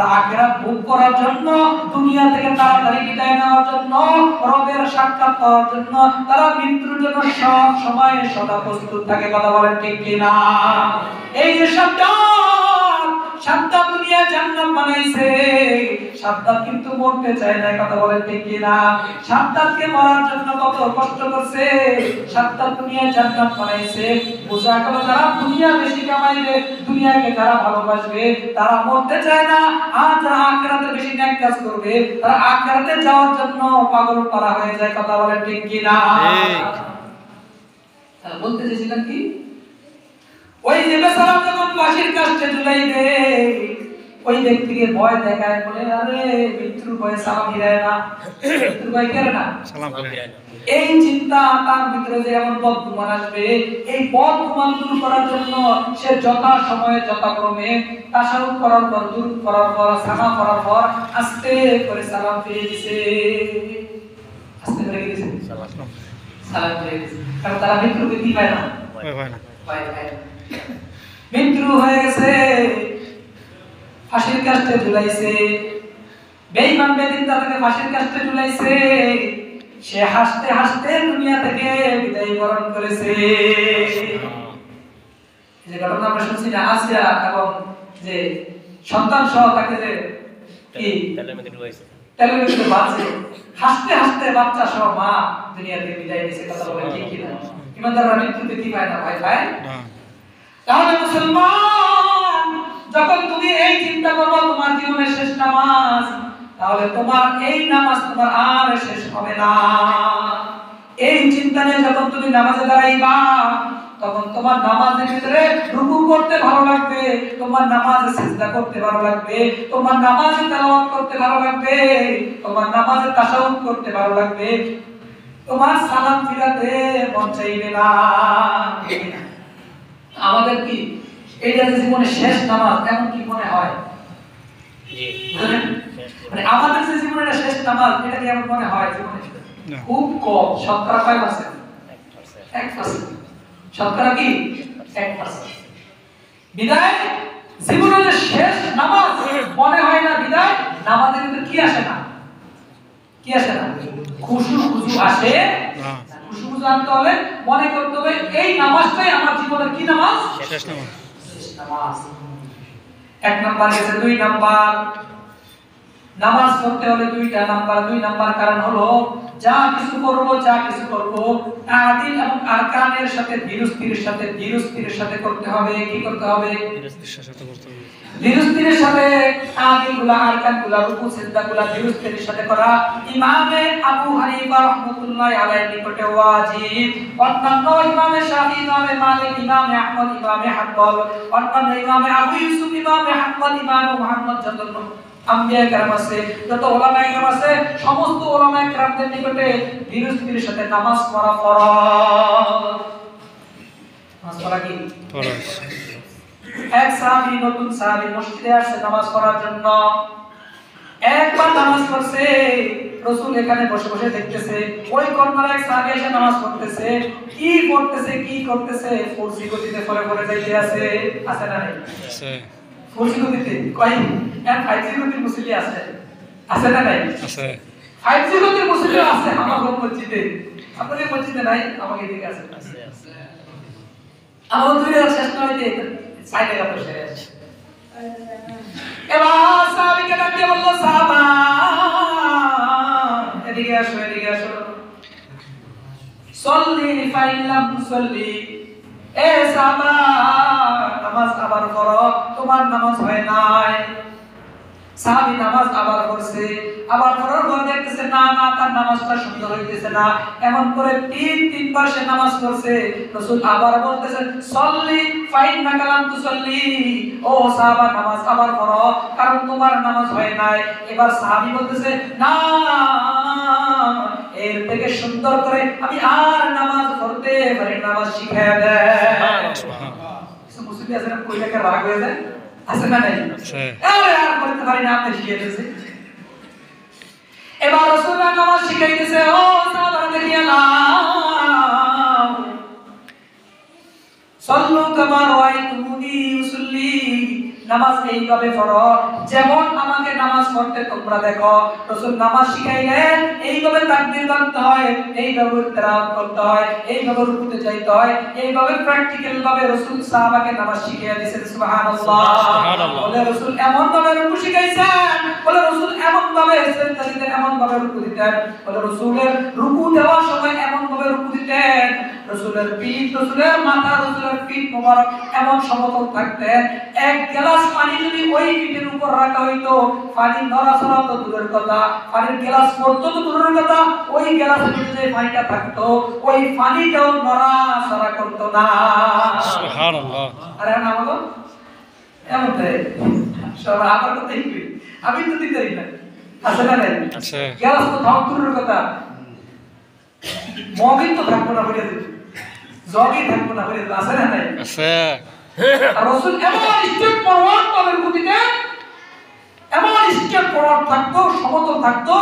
তারা আখিরাত ভোগ করার জন্য, দুনিয়া থেকে তাড়াতাড়ি বিদায় নেওয়ার জন্য, রবের সাক্ষাৎ পাওয়ার জন্য তারা মৃত্যুর জন্য সব সময় সদা প্রস্তুত থাকে। কথা বলেন ঠিক কিনা? এই যে সাদ্দাত দুনিয়া জান্নাত বানাইছে, সাদ্দাত কিন্তু মরতে চায় না। কথা বলেন ঠিক কিনা? সাদ্দাতকে মরার জন্য কত কষ্ট করছে। সাদ্দাত দুনিয়া জান্নাত বানাইছে, বোঝা গেল যারা দুনিয়া বেশি কামাইবে, দুনিয়াকে যারা ভালোবাসবে, তারা মরতে চায় না। আর যারা আখিরাতে বেশি নেক কাজ করবে, তারা আখিরাতে যাওয়ার জন্য পাগল পারা হয়ে যায়। কথা বলেন ঠিক কিনা? বলতে চেয়েছিলেন কি? ওই যে বেচারা যখন ফাঁসির কাস্টে ঝুলাইবে, ওই ব্যক্তিকে ভয় দেখায়, বলে আরে মৃত্যুর ভয়ে সালাম ফিরায় না, মৃত্যুর ভয় করে না সালাম ফিরায় না। এই চিন্তা তার ভিতরে যে এমন বদগুমান আসবে, এই বদগুমান দূর করার জন্য সে যথা সময়ে যথাক্রমে তাশাহুদ করার পর, দুরূদ করার পর, সানা করার পর আস্তে করে সালাম ফিরিয়ে দিছে। আস্তে করে দিছে সালাম ফিরিয়ে দিছে, কারণ তারা মৃত্যুকে কি পায় না, ভয় পায় না। মৃত্যু হয়ে গেছে, ফাঁসির কাস্টে ঝুলাইছে, বেঈমান বেদিন তাকে ফাঁসির কাস্টে ঝুলাইছে। সে হাসতে হাসতে দুনিয়া থেকে বিদায় বরণ করেছে। যে ঘটনা আমরা শুনছি না, আসিয়া এবং যে সন্তান সহ তাকে যে কি তেলের মধ্যে বাঁচে, হাসতে হাসতে বাচ্চা সহ মা দুনিয়া থেকে বিদায় নিয়েছে। কথা বলে ঠিক কিনা? ইমানদাররা মৃত্যুতে কি পায় না, ভয় পায় না। তাহলে মুসলমান, যখন তুমি এই চিন্তা করবে তোমার জীবনের শেষ নামাজ, তাহলে তোমার এই নামাজ তোমার আর শেষ হবে না। এই চিন্তা নিয়ে যখন তুমি নামাজে দাঁড়াইবা, তখন তোমার নামাজের ভিতরে রুকু করতে ভালো লাগবে, তোমার নামাজে সিজদা করতে ভালো লাগবে, তোমার নামাজে তেলাওয়াত করতে ভালো লাগবে, তোমার নামাজে তাশাহুদ করতে ভালো লাগবে, তোমার সালাম ফিরাতে মন চাইবে না। আমাদের কি এইটা যে জীবনের শেষ নামাজ এমন কি মনে হয়? জি, মানে আমাদের যে জীবনের শেষ নামাজ এটা কি এমন মনে হয় জীবনে? খুব কম। শতকরা কয় পার্সেন্ট? 1%। শতকরা কি 1%। বিদায় জীবনের শেষ নামাজ মনে হয় না। বিদায় নামাজের ভিতরে কি আসে না? কি আসে না? খুশু খুশু আসে না। খুশু খুশু আনতে হলে মনে করতে হবে এই নামাজটাই আমার জীবনের কি নামাজ? শেষ নামাজ। শেষ নামাজ। এক নাম্বার আছে, দুই নাম্বার নামাজ পড়তে হলে দুইটা নাম্বার। দুই নাম্বার কারণ হলো যা কিছু করব আদিল এবং আরকানের সাথে ধীরস্থিরের সাথে করতে হবে। কি করতে হবে? ধীরস্থিরের সাথে করতে হবে। ধীরস্থিরের সাথে আদিলগুলো, আরকানগুলো, রুকু সিজদাগুলো ধীরস্থিরের সাথে করা ইমামে আবু হানিফা রাহমাতুল্লাহি আলাইহির নিকটে ওয়াজিব। অন্যান্য ইমামে শাফি, ইমামে মালিক, ইমামে আহমদ, ইমামে হাম্বল, অন্যান্য ইমামে আবু ইউসুফ, ইমামে হাম্বল, ইমামে মুহাম্মদ, যত আম্বিয়া কেরাম আছে, যত উলামায়ে কেরাম আছে, সমস্ত উলামায়ে কেরামদের নিকটে ধীরস্থিরের সাথে নামাজ পড়া ফরজ। নামাজ পড়া কি ফরজ? এক সাহাবী, নতুন সাহাবী মসজিদে আসছে নামাজ পড়ার জন্য। একবার নামাজ পড়ছে, রাসূল এখানে বসে বসে দেখতেছে ওই কর্নারে এক সাহাবী এসে নামাজ পড়তেছে। কি করতেছে ফরজি গতিতে পড়ে যাইতে আছে। আছে না নাই? আছে। ফরজি গতিতে কই এর 5G গতির মুসল্লি আছে না নাই? আছে। 5G গতির মুসল্লি আছে আমার মসজিদে। আপনাদের মসজিদে নাই? আমাকে দিকে আছে। আছে। আমার দুই শেষ নয়তে সাইডে গেল শেষ। এবার সাহাবীকে ডাকতে বলল, সাহাবা এদিকে আসো। সল্লি ফাইলাম তুসল্লি। এ সাহাবা, নামাজ আবার পড়ো, তোমার নামাজ হয় নাই। সাহাবী নামাজ আবার পড়ছে, আবার পড়ার পর দেখতেছে না তার নামাজটা সুন্দর হইতেছে না। এমন করে তিনবার সে নামাজ পড়ছে। রাসূল আবার বলতেছেন, সল্লি ফাইন্নাকা লাম তুসল্লি। ও সাহাবা, নামাজ আবার পড়ো, কারণ তোমার নামাজ হয় নাই। এবার সাহাবী বলতেছে, না, এর থেকে সুন্দর করে আমি আর নামাজ পড়তে পারি, নামাজ শিখায়া দেন। সুবহানাল্লাহ। কিছু মুসলিম আছে না, কইটাকে রাগ হয়ে যায়, আছে না নাই? আছে। আরে আর পড়তে পারি না, আপনি শিখিয়ে দিয়েছেন। এবার রাসূলুল্লাহ নামাজ শিখাইতেছে। ও সাহাবারা দেখিয়া নাও, সল্লু কামা রাআইতুমুনি উসাল্লি, নামাজ এইভাবে পড়ো যেমন আমাকে নামাজ পড়তে তোমরা দেখো। রাসূল নামাজ শিখাইলেন এইভাবে তাকবীর বাঁধতে হয়, এইভাবে তেলাওয়াত করতে হয়, এইভাবে রুকুতে যাইতে হয়, এইভাবে প্র্যাকটিক্যাল ভাবে রাসূল সাহাবাকে নামাজ শিখিয়ে দিয়েছেন। সুবহানাল্লাহ। বলে রাসূল এমন ভাবে রুকু শিখাইছেন, বলে রাসূল এমন ভাবে সিজদা দিতেন, এমন ভাবে রুকু দিতেন, বলে রাসূলের রুকু দেওয়ার সময় এমন ভাবে রুকু দিতেন, রাসূলের পিঠ, রাসূলের মাথা, রাসূলের পিঠ মোবারক এমন সমতল থাকতেন, এক গ্লাস পানি যদি ওই পিঠের উপর রাখা হইতো, পানি নড়াচড়া তো দূরের কথা, পানির গ্লাস পড়তো তো দূরের কথা, ওই গ্লাসের ভিতরে যে পানিটা থাকতো ওই পানিটাও নড়াচড়া করতো না। সুবহানাল্লাহ। আরে না বলো এমন তাই সব আমার কথাই কই, আমি তো দিতেই না। আছে না নাই? আছে। গ্লাস তো থাক দূরের কথা, মগই তো থাকবো না বলে দিই, জগই থাকবো না বলে দিই। আছে না নাই? আছে। আর রাসূল এমন স্টেপ ফরওয়ার্ড ভাবে রুকুতে, এমন স্টেপ ফরওয়ার্ড থাকতো, সমতল থাকতো,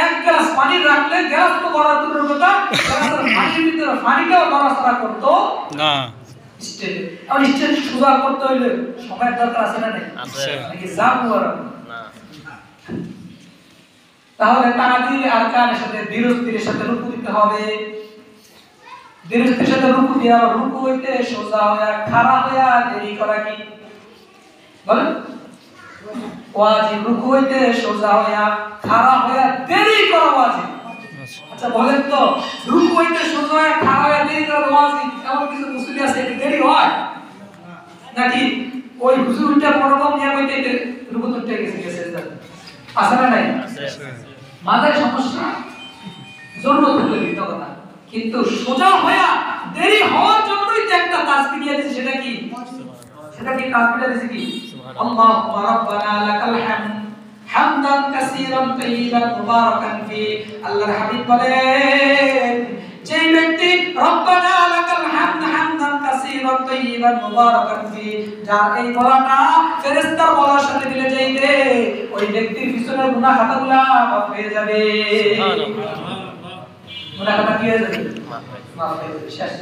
এক গ্লাস পানি রাখলে গ্লাস তো গড়ার দূরের কথা, গ্লাসের পানির ভিতরে পানিটাও নড়াচড়া করতো না। স্টেপ আর স্টেপ সোজা করতে হইলে সময়ের দরকার আছে না নাই? আছে। নাকি জাম করা না। তাহলে তাকবীর আর কানের সাথে ধীরস্থিরের সাথে রুকু দিতে হবে। ধীরস্থিরের সাথে রুকু দিয়ে আবার রুকু হইতে সোজা হয়ে খাড়া হয়ে দেরি করা কি বলেন? ওয়াজিব। রুকু হইতে সোজা হয়ে খাড়া হয়ে দেরি করা ওয়াজিব। আচ্ছা বলেন তো, রুকু হইতে সোজা হয়ে খাড়া হয়ে দেরি করা ওয়াজিব, এমন কিছু মুসলিম আছে এটা দেরি হয় নাকি? ওই হুজুরটা পরকম নিয়ে হইতে রুকু তুলতে গেছে সেজদা আছে না নাই? আছে। মাথায় সমস্যা জরুরত হলে দিতে কথা, কিন্তু সোজা হয়ে দেরি হওয়ার জন্যই যে একটা তাসবিহ দিয়ে দিয়েছে, সেটা কি? সেটা কি তাসবিহ দিয়েছে কি? আল্লাহুম্মা রাব্বানা লাকাল হামদ হামদান কাসীরান তাইয়িবান মুবারাকান ফি। আল্লাহর হাবিব বলেন যে ব্যক্তি রব্বানা লাকাল হামদ হামদান কাসীরান তাইয়িবান মুবারাকান ফি, যার এই বলাটা ফেরেশতার বলার সাথে মিলে যাইবে, ওই ব্যক্তির পিছনের গুনাহ খাতাগুলো মাফ হয়ে যাবে। সুবহানাল্লাহ। গুনাহ খাতা কি হয়ে যাবে? মাফ হয়ে যাবে। শেষ।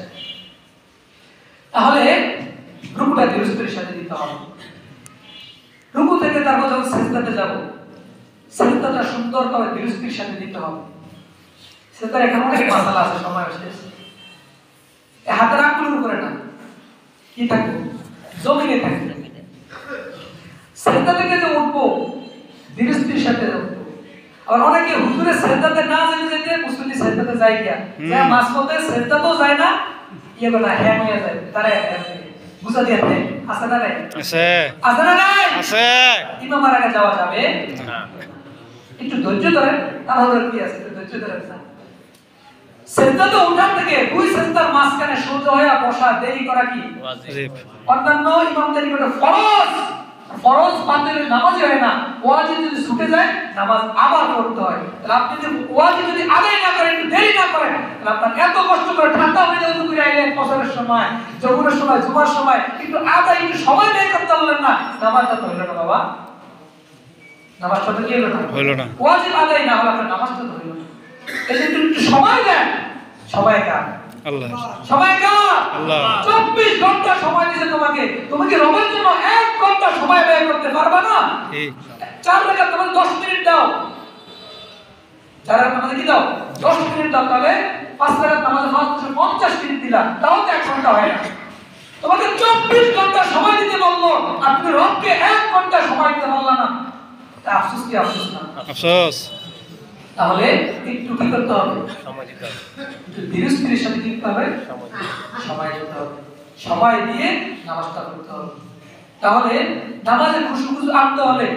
তাহলে রুকুটা ধীরস্থিরের সাথে দিতে হবে। রুকু থেকে তারপর যখন সিজদাতে যাব, সিজদাটা সুন্দরভাবে ধীরস্থিরের সাথে দিতে হবে। সিজদার এখানে অনেক মাসালা আছে, সময় শেষ। এই হাতের আঙ্গুলের উপরে না, কি থাকবে? জমিনে থাকবে। সিজদা থেকে যে উঠবো ধীরস্থিরের সাথে উঠবো। আর অনেকে হুজুরের সিজদাতে না যেতে মুসল্লি সিজদাতে যায় গিয়া, যে মাসপথে সিজদাতেও যায় না, ইয়ে বলা হ্যাঁ হয়ে যায়, তারা বুঝা দিয়ে আছে না নাই? আছে। আছে না নাই? আছে। ইমামের আগে যাওয়া যাবে না, একটু ধৈর্য ধরেন, তাহলে কি আছে, একটু ধৈর্য ধরেন না। সিজদাতে ওঠার থেকে দুই সিজদার মাঝখানে সোজা হয়ে বসা দেরি করা কি ওয়াজিব। অন্যান্য ইমামদের নিকটে ফরজ, ফরজ বাতিলের নামাজ হয় না, ওয়াজিব যদি ছুটে যায় নামাজ আবার পড়তে হয়। তাহলে আপনি যদি ওয়াজিব যদি আদায় না করেন, একটু দেরি না করেন, তাহলে আপনার এত কষ্ট করে ঠান্ডা হয়ে যাবে তো করে আইলেন ফজরের সময়, জোহরের সময়, জুমার সময়, কিন্তু আদায় একটু সময় ব্যয় করতে পারলেন না, নামাজটা তো হলো না বাবা। নামাজটা তো কি হলো না? হলো না। ওয়াজিব আদায় না হলে আপনার নামাজটা তো হলো না। এই যে একটু সময় দেন, সময় কার? আল্লাহ। সময় কার? আল্লাহ। 24 ঘন্টা সময় দিয়েছে তোমাকে, তুমি কি রবের জন্য 1 ঘন্টা সময় ব্যয় করতে পারবে না? ঠিক। 4 রাকাত তোমাকে 10 মিনিট দাও, 4 রাকাত নামাজে কি দাও? 10 মিনিট দাও, তাহলে 5 রাকাত নামাজে 50 মিনিট দিলা, তাও তো 1 ঘন্টা হয় না। তোমাকে 24 ঘন্টা সময় দিতে বললো, আপনি রবকে 1 ঘন্টা সময় দিতে পারলা না, তা আফসোস কি আফসোস না? আফসোস। তাহলে একটু কি করতে হবে? সময় দিতে হবে। একটু ধীরস্থিরের সাথে কি করতে হবে? সময় দিতে হবে। সময় দিয়ে নামাজটা পড়তে হবে। তাহলে নামাজে খুশু আনতে হলে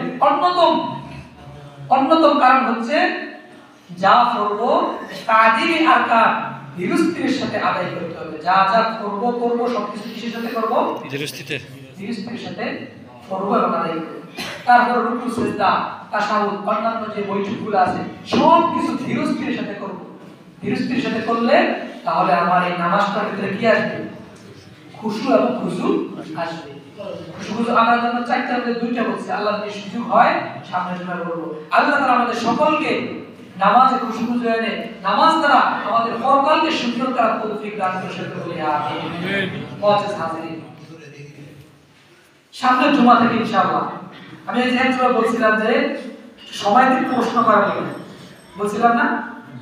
অন্যতম কারণ হচ্ছে যা পড়ব তাজিরি আরকান ধীরস্থিরের সাথে আদায় করতে হবে। যা যা করব সবকিছু কিসের সাথে করব? ধীরস্থিরের সাথে করব এবং আদায় করব। তারপর রুকু, সিজদা, তাশাহুদ, অন্যান্য যে বৈঠকগুলো আছে সব কিছু ধীরস্থিরের সাথে করব। ধীরস্থিরের সাথে করলে তাহলে আমার এই নামাজটার ভিতরে কি আসবে? খুশু এবং খুশু আসবে। খুশু আনার জন্য 4টা মধ্যে 2টা বলছে, আল্লাহ যদি সুযোগ হয় সামনে জন্য বলব। আল্লাহ তাআলা আমাদের সকলকে নামাজে খুশু এনে নামাজ দ্বারা আমাদের পরকালকে সুন্দর করার তৌফিক দান করে বলি আমিন। মুআজ্জাজ হাজিরিন, সামনের জুমা থেকে ইনশাআল্লাহ। আমি এই যে একবার বলছিলাম যে সময় দিন প্রশ্ন করার জন্য বলছিলাম না,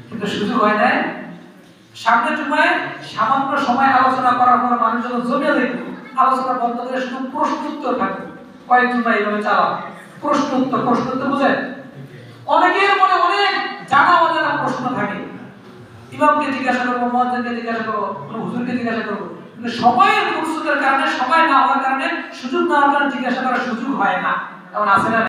কিন্তু সুযোগ হয় নাই। সামনের জুমায় সামান্য সময় আলোচনা করার পর মানুষ যখন জমিয়ে দেখবে আলোচনা বন্ধ করে শুধু প্রশ্ন উত্তর থাকবে। কয়েক জুমা এইভাবে চালাও, প্রশ্ন উত্তর বুঝেন। অনেকের মনে অনেক জানা অজানা প্রশ্ন থাকে, ইমামকে জিজ্ঞাসা করবো, মুয়াজ্জিনকে জিজ্ঞাসা করবো, কোনো হুজুরকে জিজ্ঞাসা করবো, কিন্তু সময়ের ফুরসতের কারণে, সময় না হওয়ার কারণে, সুযোগ না হওয়ার কারণে জিজ্ঞাসা করার সুযোগ হয় না। এমন আছে না?